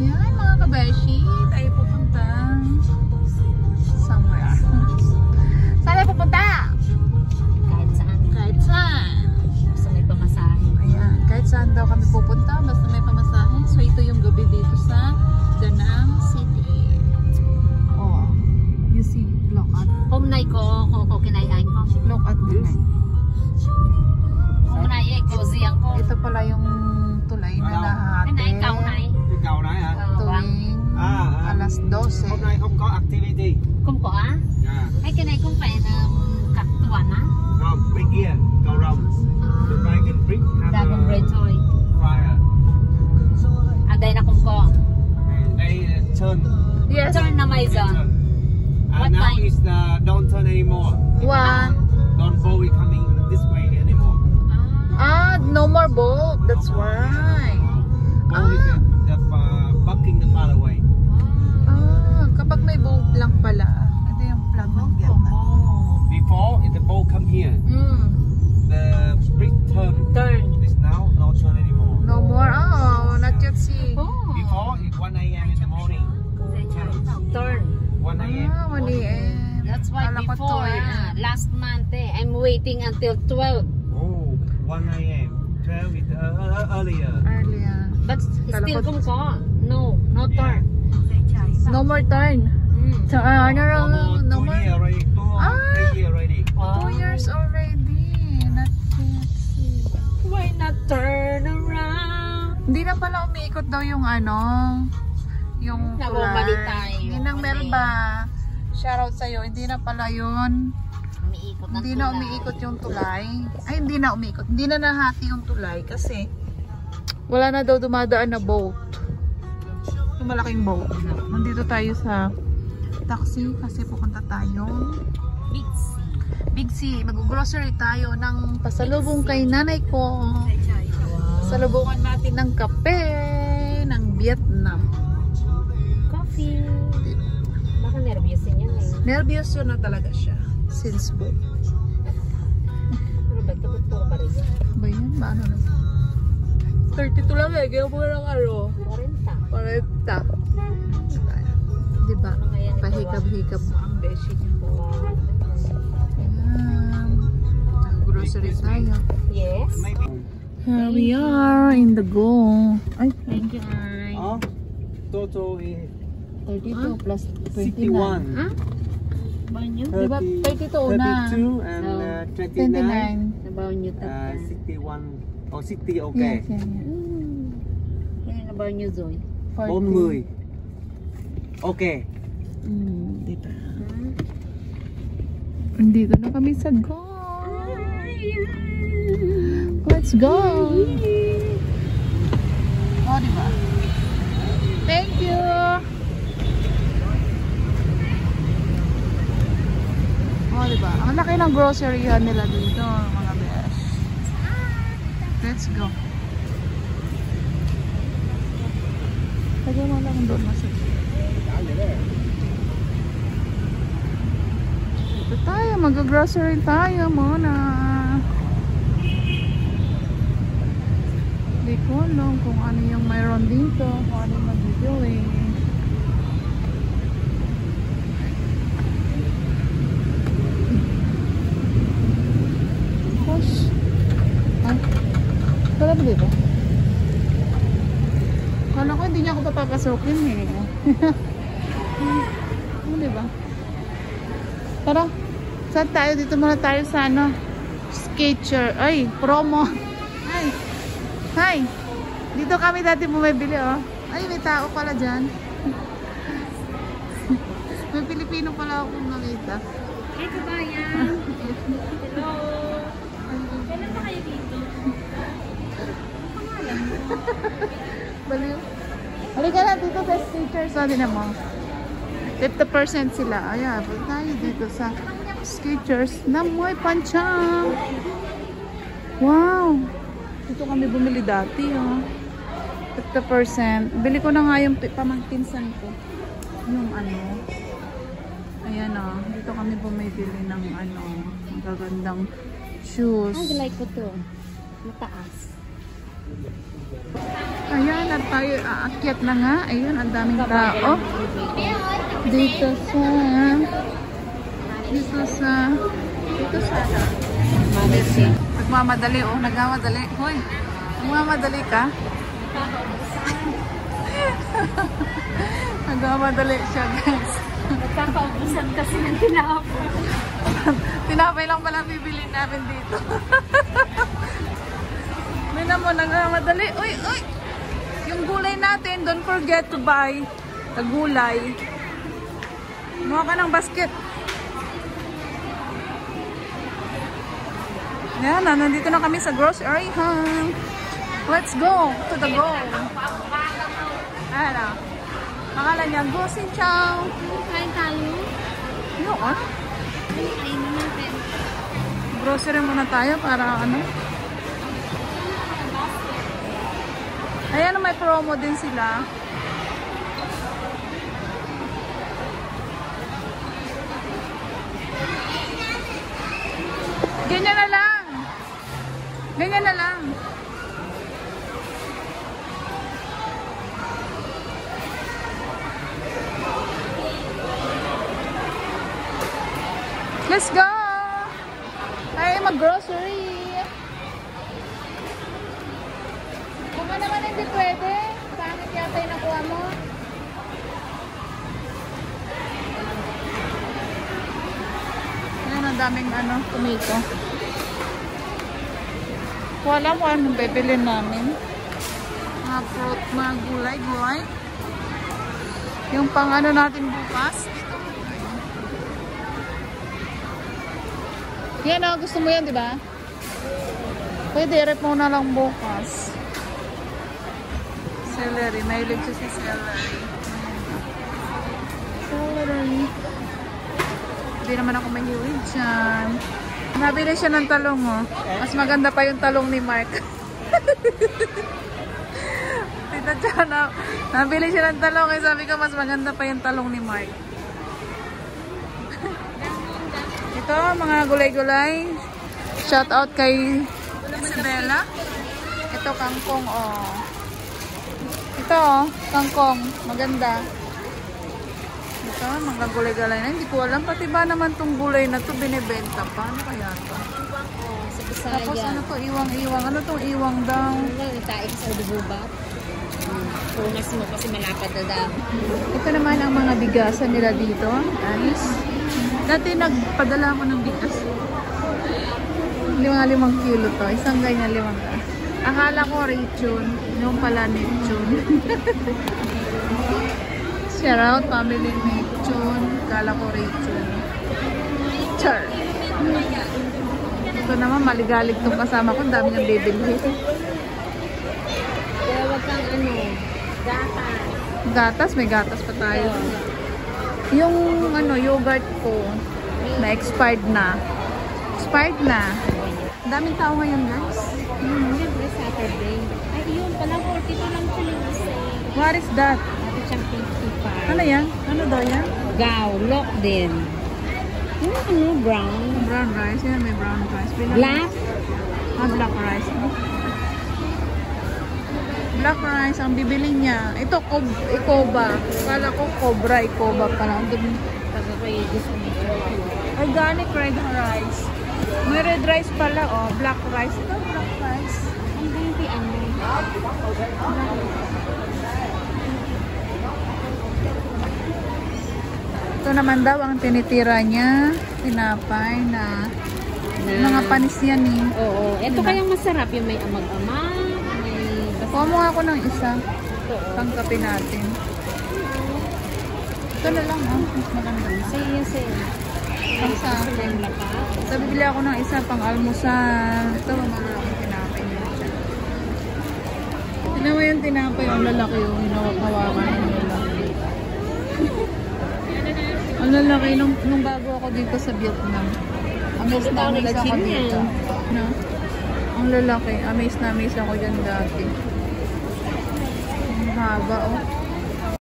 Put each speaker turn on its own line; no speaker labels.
Yan mga kabeshi, tayo pupunta somewhere. Saan tayo pupunta?
Kahit saan.
Kahit saan.
Basta may pamasahe.
Ayan, kahit saan daw kami pupunta, basta may pamasahe. So ito yung gabi dito sa Danang City. Oh, you see, look at.
Humnay ko kinayain ko.
Look at this.
Humnay cozy ang ko.
Ito pala yung tulay na lahat.
Cái này cầu này.
Cái cầu này hả?
Tuwing alas 12.
Hôm nay không có activity.
Không có á?
À,
Hay cái này không phải là cặp tuần á?
không, bên kia cầu rồng. The Dragon Bridge have
Dragon Bridge thôi.
fire.
À đây là không có.
Đây turn.
Yes.
Turn na may giờ. What
Now
time?
is don't turn anymore.
One.
Don't boat coming this way anymore.
No more boat. That's why.
Boat is the bucking the far away.
Kapag may boat lang pala. Ito yung flag ng Vietnam.
Before the boat come here, the bridge turn.
Turn.
This now no turn anymore.
No more. Oh, not yet see.
Before it's 1 a.m. in the morning.
Turn.
1 a.m.
1 a.m.
That's why
Kala ko
before,
2
last month, I'm waiting until 12.
Oh, 1 a.m. 12 is earlier.
Earlier.
But
Kala
still
ko-
không có. No turn.
No more turn. So, no more.
2 years already. 3 years already.
2 years already. Not yet see.
Why not turn around?
Hindi na pala umiikot daw yung yung
Nababalik
tulay.
tayo.
Hindi nang Melba. Shoutout sa'yo. Hindi na pala yun.
Umiikot ng
Hindi na
tulay.
umiikot yung tulay. Ay, hindi na umiikot. Hindi na nahati yung tulay kasi wala na daw dumadaan na boat. Yung malaking boat. Nandito tayo sa taxi kasi pupunta tayo
Big C.
Big C. Mag-grocery tayo ng pasalubong kay nanay ko. Pasalubungan natin ng kape ng Vietnam.
Coffee. Baka nervousin yan eh.
Nervyos na talaga siya since birth.
Ano ba? Tuturo pa rin yan.
Ba yan? Ba ano na? 32 lang eh. Kaya mo lang
40.
40. Diba? Pahikab-hikab mo ang beshi niya. Ayan. Nag-grocery tayo.
Yes.
Here we are in the go. Ay,
Thank you, Ay.
Oh, total is
32 plus 29.
61.
Ha? Bao nhiêu?
Diba 32 na?
32 and 29.
29.
Là bao nhiêu tất cả?
61. Oh, 60 okay.
Yes, yes, yes.
Cái này là bao nhiêu rồi?
40. Okay.
Diba? Andito na kami sa go. Let's go. Oh, diba? Thank you. Oh, diba? Ang laki ng groceryan nila dito, mga besh. Let's go. Lagyan mo lang doon masakit. Ito tayo, mag-grocery tayo muna. Hindi ko alam kung ano yung mayroon dito, kung ano yung mag-bibili. Gosh. Ay, wala ba dito? Kala ko hindi niya ako papapasukin eh. Ano diba? Tara, saan tayo? Dito muna tayo sa ano? Skater. Ay, promo. Ay. Hi. Dito kami dati bumibili oh. Ay, may tao pala dyan. May Pilipino pala akong nakita.
Hey, kabayan. Hello. Kailan ba kayo dito? Pangalan mo?
Baliw. Halika na dito sa Skechers. Sabi na mo. 50% sila. Ayan, punta tayo dito sa Skechers na Muay Panchang. Wow. Dito kami bumili dati, oh. 50%. Bili ko na nga yung pamangkinsan ko. Yung ano. Ayan, oh. Dito kami bumibili ng ano, magagandang shoes.
Ay, like ko to. Mataas.
Ayan, at tayo aakyat na nga. Ayun, ang daming tao. Dito sa... Nagmamadali, oh. Nagmamadali. Hoy, nagmamadali ka? Nagmamadali siya, guys.
Nagkakaubusan kasi ng tinapay.
Tinapay lang pala bibili namin dito. Mina mo, nagmamadali. Uy, uy! Yung gulay natin, don't forget to buy the gulay. Muha ka ng basket. Yan, nandito na kami sa grocery. Let's go to the goal. Ano? Pangalan niya, Go Sin Chow.
Kain tayo.
Yun.
Kain natin.
Grocery muna tayo para ano. Ayan, may promo din sila. Ganyan na lang. Ganyan na lang. Let's go! Ay, mag-grocery. Kung ano naman hindi pwede, pangit yata yung nakuha mo. Ayan, ang daming ano, tomato. Wala mo anong bibili namin. Mga fruit, mga gulay. Yung pang ano natin bukas. Yan o, gusto mo yan, di ba? Pwede, rep mo na lang bukas. Celery, mahilig siya si celery. Celery. Hindi naman ako mahilig dyan. Nabili siya ng talong, oh. Mas maganda pa yung talong ni Mark. Tita Chana, nabili siya ng talong, eh. Sabi ko, mas maganda pa yung talong ni Mark. Ito, mga gulay-gulay. Shout out kay Isabella. Ito, kangkong, oh. Ito, oh, kangkong. Maganda. Ito, mga gulay-gulay na. Hindi ko alam. Pati ba naman tong gulay na to binibenta pa? Ano kaya to?
Sa Bisaya.
Tapos ano to, iwang-iwang. Ano tong iwang daw?
Tayo sa udububat. Punas mo kasi malapad na daw.
Ito naman ang mga bigasan nila dito. Anis. Dati nagpadala ako ng bigas. 5 kilo to. Isang ganyan 5. Akala ko rachon. Yung pala lechon. Shout out family lechon. Akala ko rachon. Char. Ito naman maligalig tong kasama ko. Ang dami niyang bibili.
Kaya wag kang ano, gatas.
Gatas? May gatas pa tayo. Yung ano, yogurt ko na expired na. Expired na. Daming tao ngayon, guys.
Siyempre Saturday. Ay, yun pala, 42 lang sila isa.
What is that?
Ito siyang 55.
Ano yan? Ano daw yan?
Gawlok din. Ano, brown?
Brown rice. Yan, may brown rice.
Black?
Black rice. Black rice, ang bibili niya. Ito, Ikoba. Kala ko Cobra, Ikoba pala. Ay, organic red rice. May red rice pala, oh. Black rice. Ito, black rice.
Ang ganti ano?
Ito naman daw ang tinitira niya. Tinapay na mga panis yan eh.
Oo. Ito kayang masarap yung may amag-amag.
Kuha mo ako ng isa. Pangkape natin. Ito na lang, oh. Mas maganda.
Sige.
Pang sa akin. So, bibili ako ng isa pang almusal. Ito, mga tinapay niya siya. Tignan mo yung tinapay. Ang lalaki yung hinawak-hawakan. Ang lalaki. Ang lalaki. Nung bago ako dito sa Vietnam. Amaze na amaze ako dito. No? Ang lalaki. Amaze na amaze ako dyan dati. Ang haba, oh.